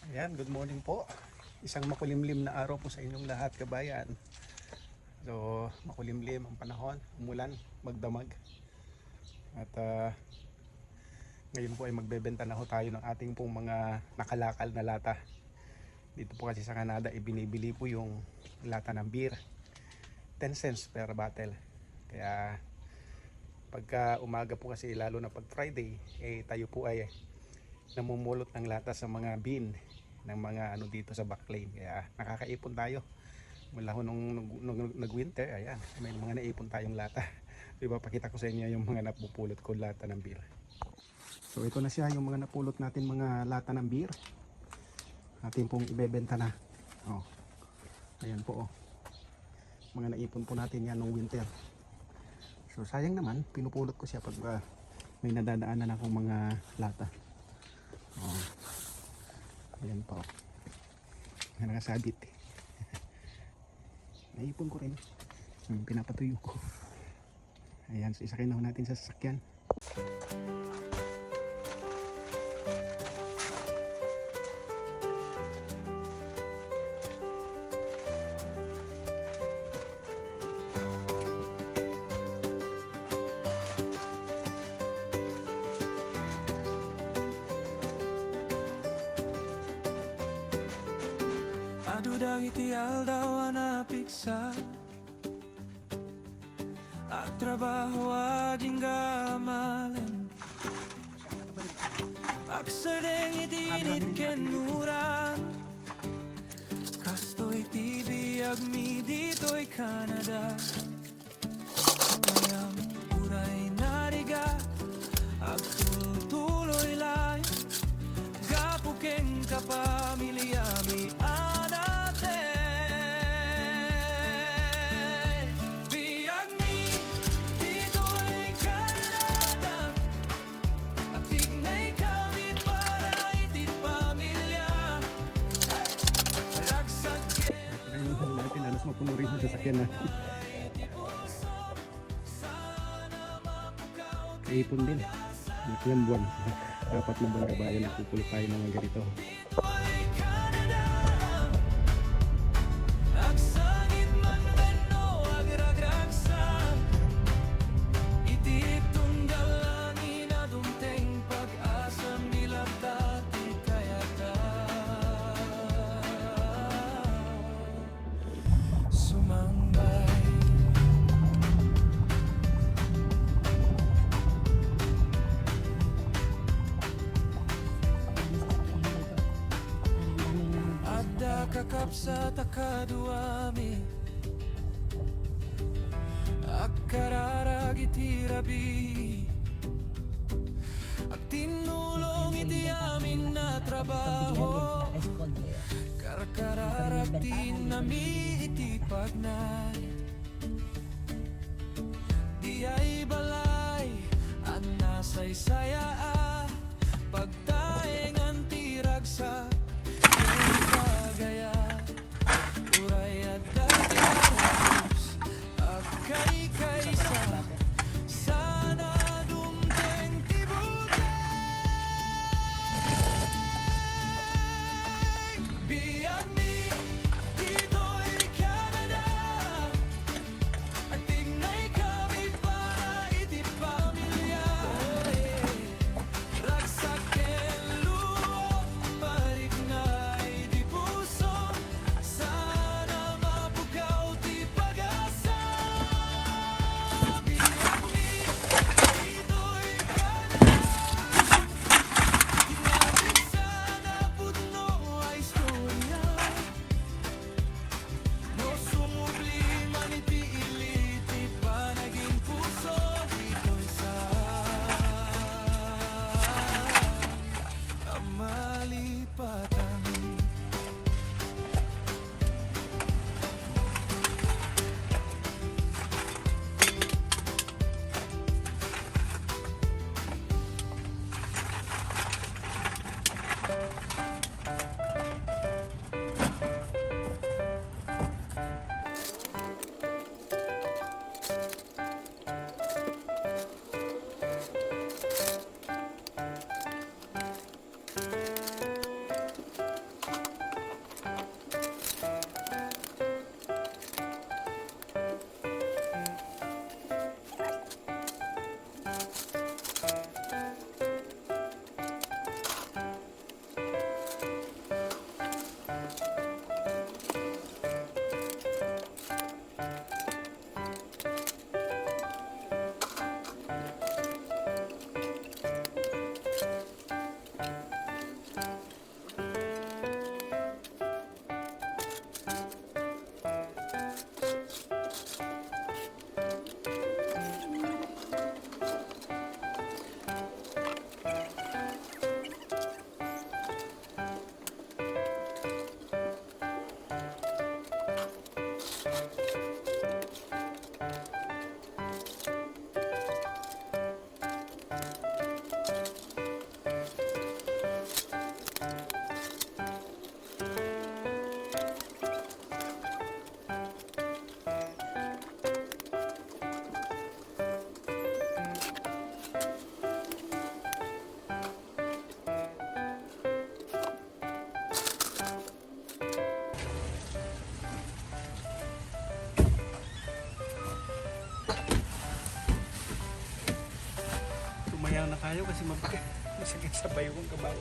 Ayan, good morning po. Isang makulimlim na araw po sa inyong lahat, kabayan. So, makulimlim ang panahon, umulan, magdamag. At ngayon po ay magbebenta na ho tayo ng ating pong mga nakalakal na lata. Dito po kasi sa Canada, ibinibili po yung lata ng beer. 10 cents per bottle. Kaya pagka umaga po kasi, lalo na pag Friday, tayo po ay namumulot ng lata sa mga bin ng mga dito sa backlane. Kaya nakakaipon tayo mula nung nag-winter. Ayan, may mga naipon tayong lata. Diba, pakita ko sa inyo yung mga napupulot ko lata ng beer. So ito na siya, yung mga napulot natin mga lata ng beer. Atin pong ibebenta na. Ayan po, mga naipon po natin yan nung winter. So sayang naman, pinupulot ko siya pag may nadadaanan akong mga lata. Ayan po, na nakasabit. Naipon ko rin, pinapatuyo ko. Ayan, so isakay na natin sa sasakyan. Adudag iti aldaw na piksa at trabaho ading gamalan aksadeng iti nitkenuran kasto iti biyag mi dito'y Canada kayang uray nariga agtutuloy lang gapukeng kapamilya mi mapuno rin sa sasakyan na. Kaipon din. Ilang buwan. Dapat na buwan kabayan na pupulot tayo ng ganito. kakap sa takaduami akararag iti rabi at tinulong iti amin na trabaho karkararag din nami iti pagnay di ay balay at nasaysaya pagtaeng antirag sa gaya uray at dalos akay kaysa sana dumteng tibutay biyag mi dito'y Canada at tignay kami para iti pamilya ragsaken luo parik na tayo kasi masakit sa bayo kong kabayo.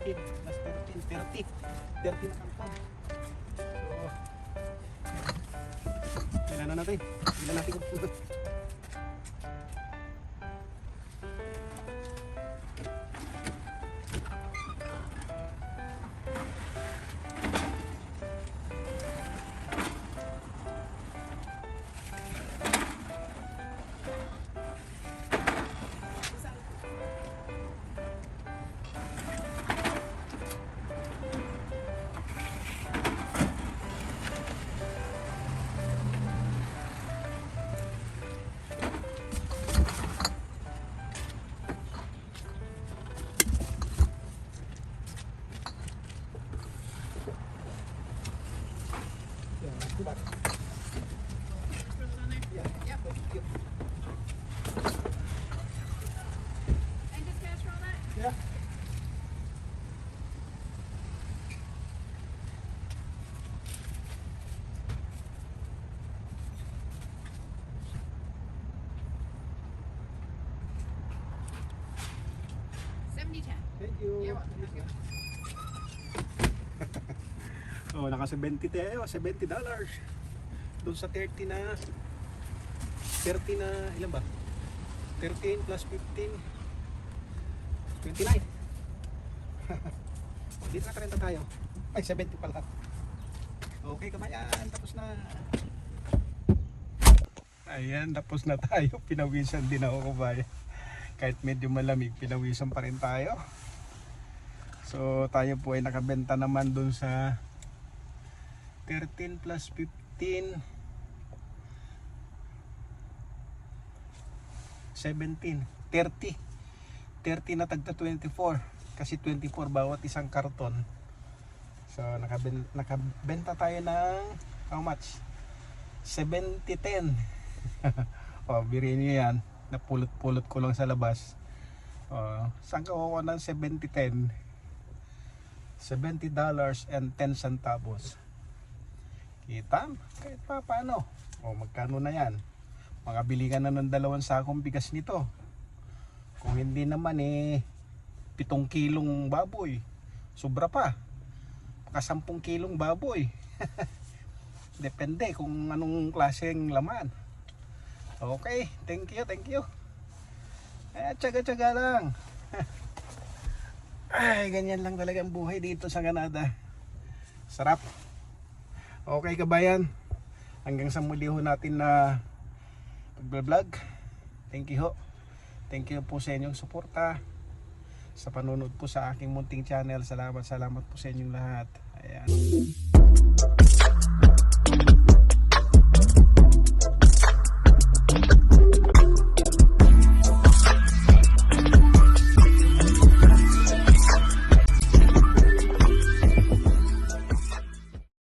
Plus 13, 30 na kampag. So, kailan na natin? Kailan natin kung Thank you. You're welcome. Oh, naka 70 tayo, $70. Doon sa 30 na ilan ba? 13 plus 15 29. Dito na 30 tayo. Ay, 70 pala. Okay, kamayan, tapos na. Ayan, tapos na tayo. Pinawisan din ako, kabayan. Kahit medyo malamig, pinawisan pa rin tayo. So tayo po ay nakabenta naman dun sa 13 plus 15 17 30 30 na tagta 24. Kasi 24 bawat isang karton. So nakabenta tayo ng how much? 70-10. Oh, birin nyo yan. Napulot-pulot ko lang sa labas. Saan ka kukuha ng 70-10? $70.10. Kita? Kahit pa paano. Magkano na yan? Makabili ka na ng 2 sakong bigas nito. Kung hindi naman 7 kilong baboy. Sobra pa. Baka 10 kilong baboy. Depende kung anong klaseng laman. Okay, thank you. Tsaga-tsaga lang. Ay, ganyan lang talaga ang buhay dito sa Canada. Sarap. Okay kabayan, hanggang sa muli ho natin na pag-vlog. Thank you ho. Thank you po sa inyong suporta, sa panonood po sa aking munting channel. Salamat po sa inyong lahat. Ayan.